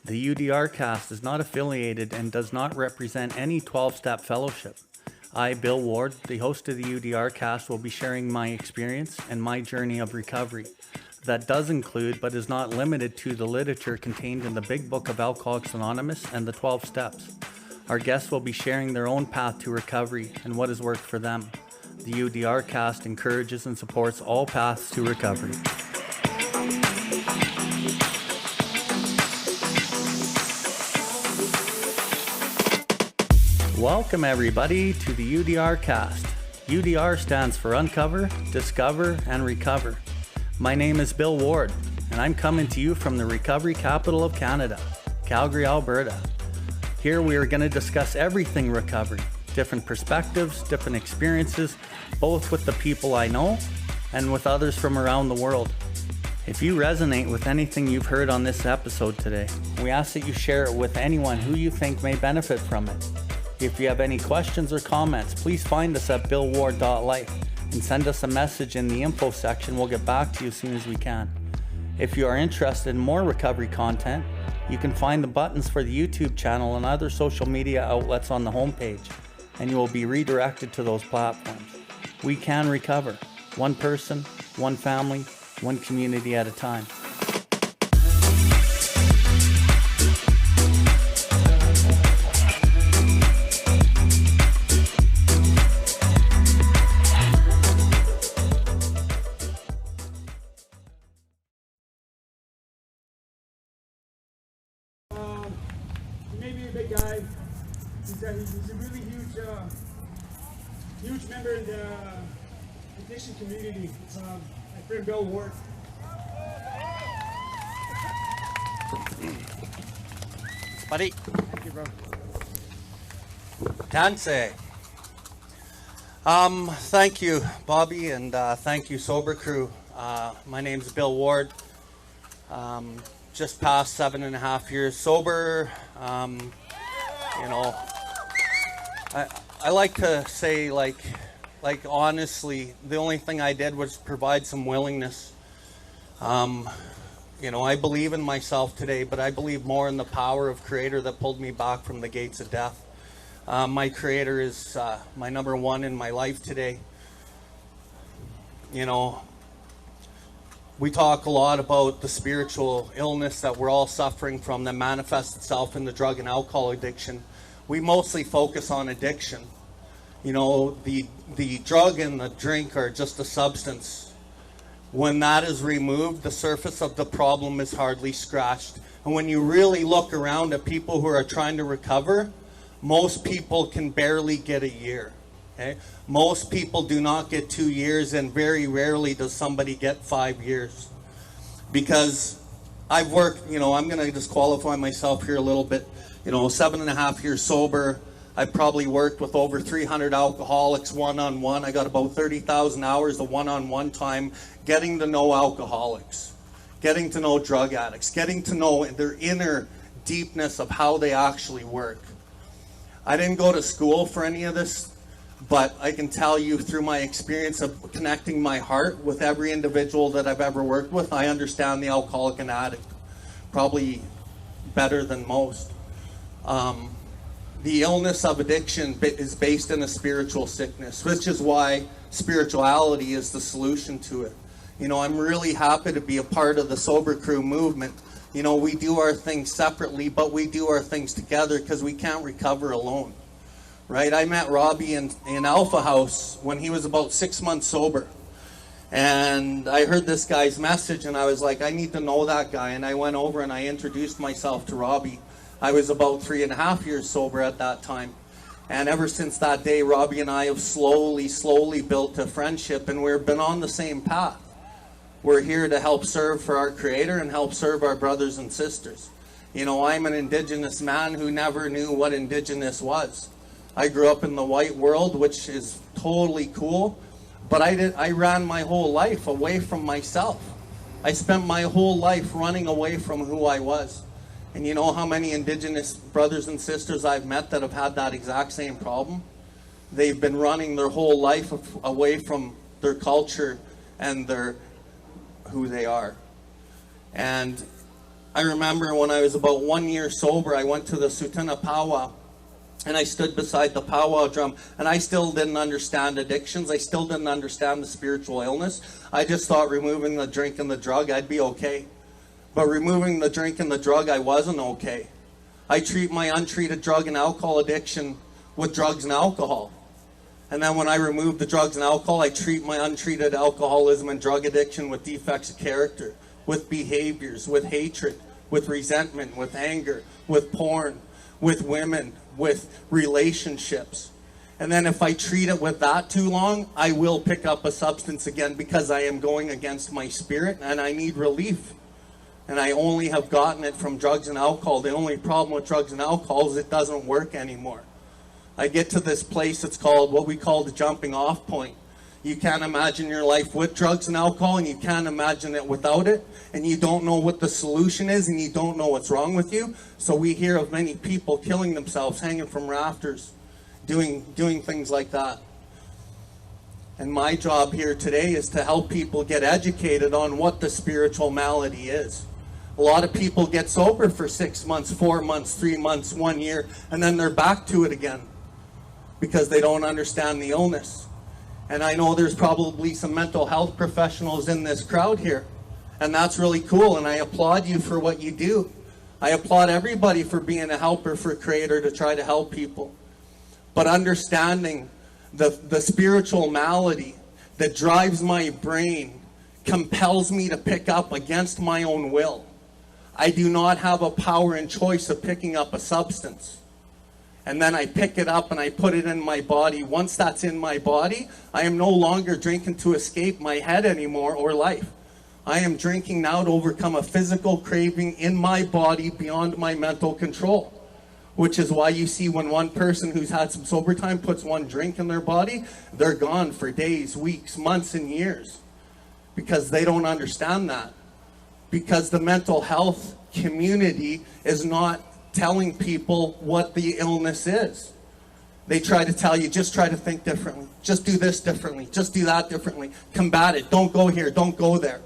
The UDRcast is not affiliated and does not represent any 12-step fellowship. I, Bill Ward, the host of the UDRcast, will be sharing my experience and my journey of recovery. That does include, but is not limited to, the literature contained in the Big Book of Alcoholics Anonymous and the 12 Steps. Our guests will be sharing their own path to recovery and what has worked for them. The UDRcast encourages and supports all paths to recovery. Welcome everybody to the UDRcast. UDR stands for Uncover, Discover, and Recover. My name is Bill Ward, and I'm coming to you from the recovery capital of Canada, Calgary, Alberta. Here we are going to discuss everything recovery, different perspectives, different experiences, both with the people I know and with others from around the world. If you resonate with anything you've heard on this episode today, we ask that you share it with anyone who you think may benefit from it. If you have any questions or comments, please find us at BILLWARDLIFE and send us a message in the info section. We'll get back to you as soon as we can. If you are interested in more recovery content, you can find the buttons for the YouTube channel and other social media outlets on the homepage, and you will be redirected to those platforms. We can recover, one person, one family, one community at a time. He's a really huge member in the addiction community. It's my friend Bill Ward. Buddy. Thank you, bro. Tanse. Thank you, Bobby, and thank you, Sobercrew. My name's Bill Ward. Just past 7.5 years sober. I like to say, like honestly, the only thing I did was provide some willingness. I believe in myself today, but I believe more in the power of Creator that pulled me back from the gates of death. My Creator is my number one in my life today. We talk a lot about the spiritual illness that we're all suffering from that manifests itself in the drug and alcohol addiction. We mostly focus on addiction. The drug and the drink are just a substance. When that is removed, the surface of the problem is hardly scratched. And when you really look around at people who are trying to recover, most people can barely get a year. Okay? Most people do not get 2 years, and very rarely does somebody get 5 years. Because I've worked, I'm going to disqualify myself here a little bit. 7.5 years sober. I probably worked with over 300 alcoholics one-on-one. I got about 30,000 hours of one-on-one time getting to know alcoholics, getting to know drug addicts, getting to know their inner deepness of how they actually work. I didn't go to school for any of this, but I can tell you through my experience of connecting my heart with every individual that I've ever worked with, I understand the alcoholic and addict probably better than most. The illness of addiction is based in a spiritual sickness, which is why spirituality is the solution to it. I'm really happy to be a part of the Sobercrew movement. We do our things separately, but we do our things together because we can't recover alone. Right? I met Robbie in Alpha House when he was about 6 months sober. And I heard this guy's message and I was like, I need to know that guy. And I went over and I introduced myself to Robbie. I was about 3.5 years sober at that time. And ever since that day, Robbie and I have slowly built a friendship, and we've been on the same path. We're here to help serve for our Creator and help serve our brothers and sisters. I'm an Indigenous man who never knew what Indigenous was. I grew up in the white world, which is totally cool, but I ran my whole life away from myself. I spent my whole life running away from who I was. And you know how many Indigenous brothers and sisters I've met that have had that exact same problem? They've been running their whole life away from their culture and who they are. And I remember when I was about 1 year sober, I went to the Sutuna powwow, and I stood beside the powwow drum, and I still didn't understand addictions. I still didn't understand the spiritual illness. I just thought removing the drink and the drug, I'd be okay. But removing the drink and the drug, I wasn't okay. I treat my untreated drug and alcohol addiction with drugs and alcohol. And then when I remove the drugs and alcohol, I treat my untreated alcoholism and drug addiction with defects of character, with behaviors, with hatred, with resentment, with anger, with porn, with women, with relationships. And then if I treat it with that too long, I will pick up a substance again because I am going against my spirit and I need relief. And I only have gotten it from drugs and alcohol. The only problem with drugs and alcohol is it doesn't work anymore. I get to this place, it's called what we call the jumping off point. You can't imagine your life with drugs and alcohol, and you can't imagine it without it, and you don't know what the solution is, and you don't know what's wrong with you. So we hear of many people killing themselves, hanging from rafters, doing things like that. And my job here today is to help people get educated on what the spiritual malady is. A lot of people get sober for 6 months, 4 months, 3 months, 1 year, and then they're back to it again because they don't understand the illness. And I know there's probably some mental health professionals in this crowd here, and that's really cool, and I applaud you for what you do. I applaud everybody for being a helper for Creator to try to help people. But understanding the spiritual malady that drives my brain compels me to pick up against my own will. I do not have a power and choice of picking up a substance. And then I pick it up and I put it in my body. Once that's in my body, I am no longer drinking to escape my head anymore or life. I am drinking now to overcome a physical craving in my body beyond my mental control. Which is why you see when one person who's had some sober time puts one drink in their body, they're gone for days, weeks, months, and years. Because they don't understand that. Because the mental health community is not telling people what the illness is. They try to tell you, just try to think differently. Just do this differently. Just do that differently. Combat it. Don't go here. Don't go there.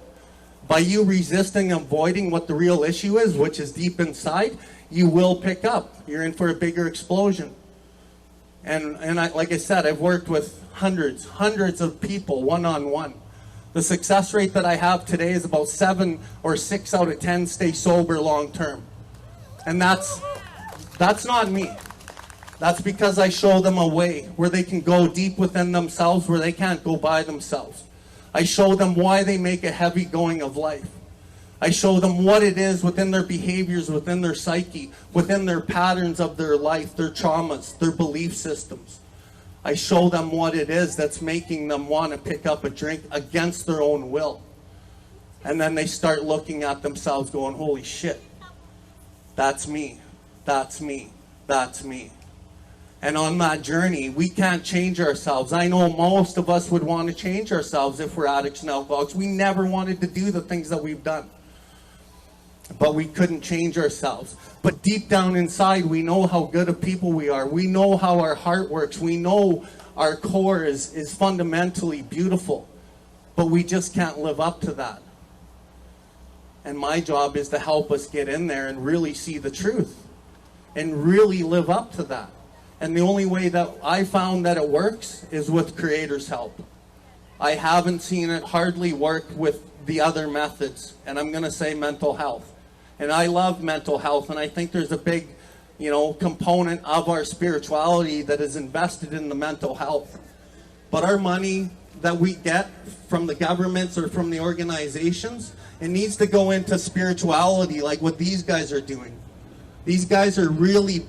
By you resisting and avoiding what the real issue is, which is deep inside, you will pick up. You're in for a bigger explosion. And like I said, I've worked with hundreds of people one-on-one. The success rate that I have today is about 7 or 6 out of 10 stay sober long term. And that's not me. That's because I show them a way where they can go deep within themselves where they can't go by themselves. I show them why they make a heavy going of life. I show them what it is within their behaviors, within their psyche, within their patterns of their life, their traumas, their belief systems. I show them what it is that's making them want to pick up a drink against their own will. And then they start looking at themselves going, holy shit, that's me, that's me, that's me. And on that journey, we can't change ourselves. I know most of us would want to change ourselves if we're addicts and alcoholics. We never wanted to do the things that we've done. But we couldn't change ourselves. But deep down inside, we know how good of people we are. We know how our heart works. We know our core is fundamentally beautiful. But we just can't live up to that. And my job is to help us get in there and really see the truth. And really live up to that. And the only way that I found that it works is with Creator's help. I haven't seen it hardly work with the other methods. And I'm going to say mental health. And I love mental health, and I think there's a big, component of our spirituality that is invested in the mental health. But our money that we get from the governments or from the organizations, it needs to go into spirituality like what these guys are doing. These guys are really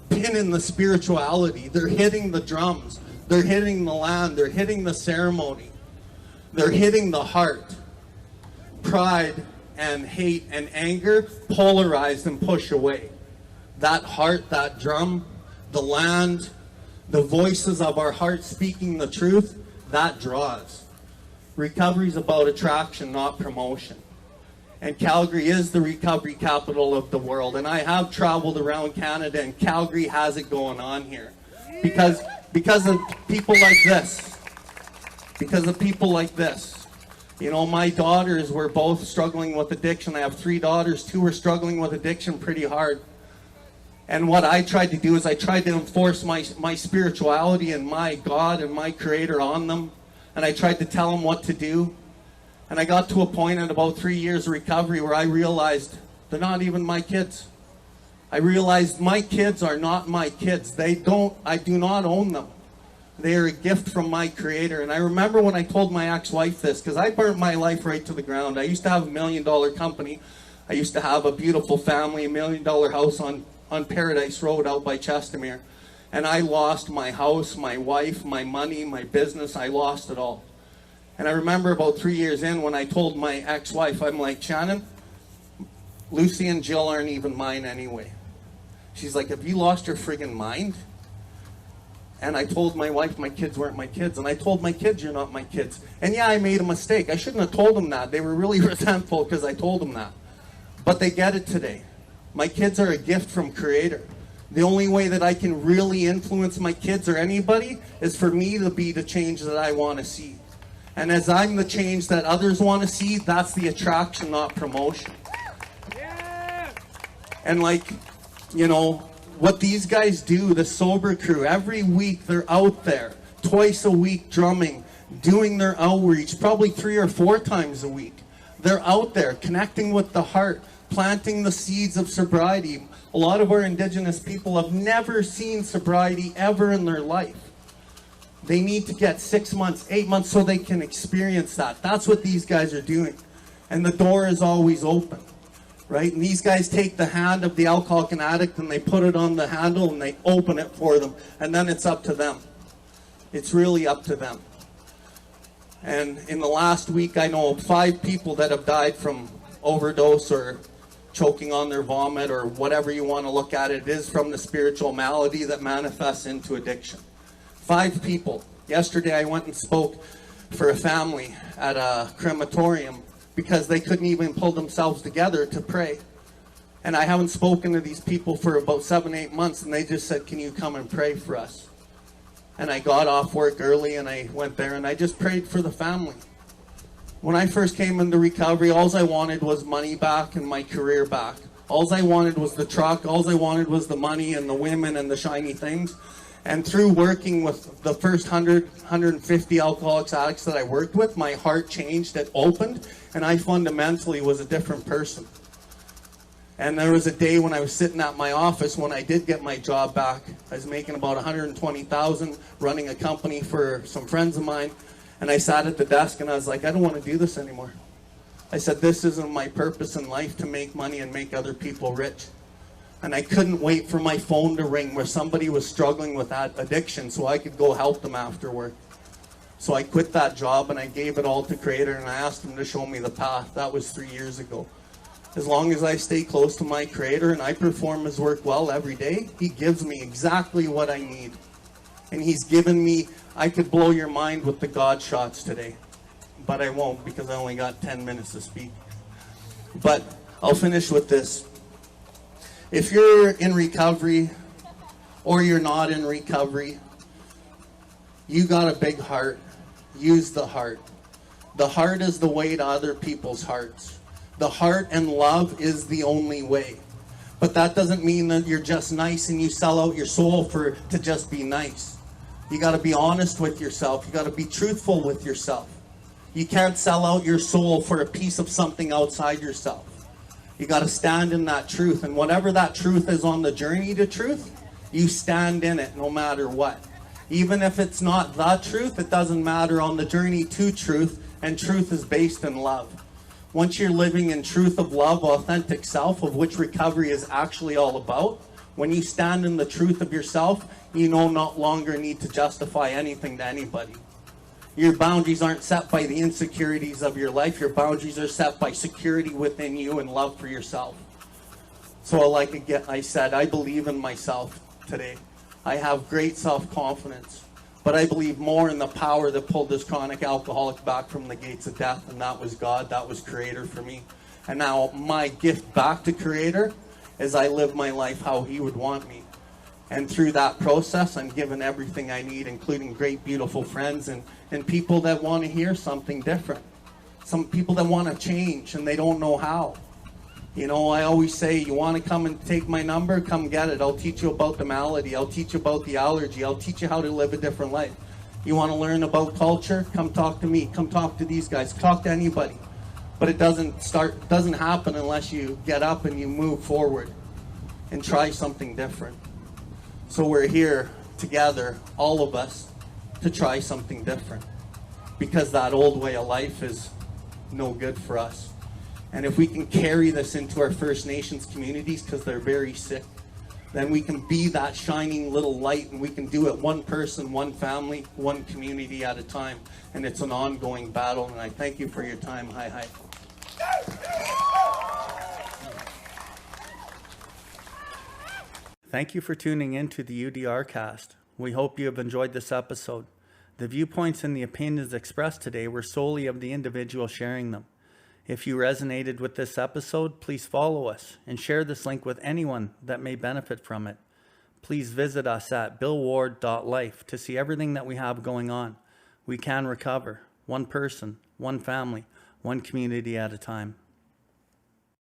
pinning the spirituality. They're hitting the drums. They're hitting the land. They're hitting the ceremony. They're hitting the heart. Pride and hate and anger polarized and push away. That heart, that drum, the land, the voices of our heart speaking the truth, that draws. Recovery is about attraction, not promotion. And Calgary is the recovery capital of the world. And I have traveled around Canada, and Calgary has it going on here. Because of people like this. Because of people like this. You know, my daughters were both struggling with addiction. I have 3 daughters. 2 were struggling with addiction pretty hard. And what I tried to do is I tried to enforce my spirituality and my God and my Creator on them. And I tried to tell them what to do. And I got to a point in about 3 years of recovery where I realized they're not even my kids. I realized my kids are not my kids. I do not own them. They are a gift from my Creator. And I remember when I told my ex-wife this, because I burnt my life right to the ground. I used to have $1 million company. I used to have a beautiful family, $1 million house on Paradise Road out by Chestermere. And I lost my house, my wife, my money, my business. I lost it all. And I remember about 3 years in when I told my ex-wife, I'm like, Shannon, Lucy and Jill aren't even mine anyway. She's like, have you lost your friggin' mind? And I told my wife my kids weren't my kids. And I told my kids, you're not my kids. And yeah, I made a mistake. I shouldn't have told them that. They were really resentful because I told them that. But they get it today. My kids are a gift from Creator. The only way that I can really influence my kids or anybody is for me to be the change that I want to see. And as I'm the change that others want to see, that's the attraction, not promotion. Yeah. And like, you know, what these guys do, the Sobercrew, every week they're out there, twice a week drumming, doing their outreach, probably 3 or 4 times a week. They're out there connecting with the heart, planting the seeds of sobriety. A lot of our Indigenous people have never seen sobriety ever in their life. They need to get 6 months, 8 months so they can experience that. That's what these guys are doing. And the door is always open. Right? And these guys take the hand of the alcoholic and addict and they put it on the handle and they open it for them. And then it's up to them. It's really up to them. And in the last week, I know 5 people that have died from overdose or choking on their vomit or whatever you want to look at it. It is from the spiritual malady that manifests into addiction. 5 people. Yesterday, I went and spoke for a family at a crematorium because they couldn't even pull themselves together to pray. And I haven't spoken to these people for about 7-8 months, and they just said, can you come and pray for us? And I got off work early, and I went there, and I just prayed for the family. When I first came into recovery, all I wanted was money back and my career back. All I wanted was the truck. All I wanted was the money and the women and the shiny things. And through working with the first 100, 150 alcoholics, addicts that I worked with, my heart changed, it opened, and I fundamentally was a different person. And there was a day when I was sitting at my office when I did get my job back. I was making about $120,000, running a company for some friends of mine, and I sat at the desk and I was like, I don't want to do this anymore. I said, this isn't my purpose in life, to make money and make other people rich. And I couldn't wait for my phone to ring where somebody was struggling with that addiction so I could go help them after work. So I quit that job and I gave it all to Creator and I asked Him to show me the path. That was 3 years ago. As long as I stay close to my Creator and I perform His work well every day, He gives me exactly what I need. And He's given me, I could blow your mind with the God shots today. But I won't because I only got 10 minutes to speak. But I'll finish with this. If you're in recovery or you're not in recovery, you got a big heart. Use the heart. The heart is the way to other people's hearts. The heart and love is the only way. But that doesn't mean that you're just nice and you sell out your soul to just be nice. You got to be honest with yourself. You got to be truthful with yourself. You can't sell out your soul for a piece of something outside yourself. You got to stand in that truth. And whatever that truth is on the journey to truth, you stand in it no matter what. Even if it's not the truth, it doesn't matter on the journey to truth. And truth is based in love. Once you're living in truth of love, authentic self, of which recovery is actually all about, when you stand in the truth of yourself, you no longer need to justify anything to anybody. Your boundaries aren't set by the insecurities of your life. Your boundaries are set by security within you and love for yourself. So like I said, I believe in myself today. I have great self-confidence. But I believe more in the power that pulled this chronic alcoholic back from the gates of death. And that was God. That was Creator for me. And now my gift back to Creator is I live my life how He would want me. And through that process, I'm given everything I need, including great, beautiful friends and people that want to hear something different. some people that want to change and they don't know how. You know, I always say, you want to come and take my number, come get it. I'll teach you about the malady. I'll teach you about the allergy. I'll teach you how to live a different life. You want to learn about culture? Come talk to me. Come talk to these guys. Talk to anybody. But it doesn't happen unless you get up and you move forward and try something different. So we're here together, all of us, to try something different, because that old way of life is no good for us. And if we can carry this into our First Nations communities, because they're very sick, then we can be that shining little light, and we can do it one person, one family, one community at a time. And it's an ongoing battle, and I thank you for your time. Hi, hi. Thank you for tuning in to the UDRcast. We hope you have enjoyed this episode. The viewpoints and the opinions expressed today were solely of the individual sharing them. If you resonated with this episode, please follow us and share this link with anyone that may benefit from it. Please visit us at BILLWARDLIFE to see everything that we have going on. We can recover, one person, one family, one community at a time.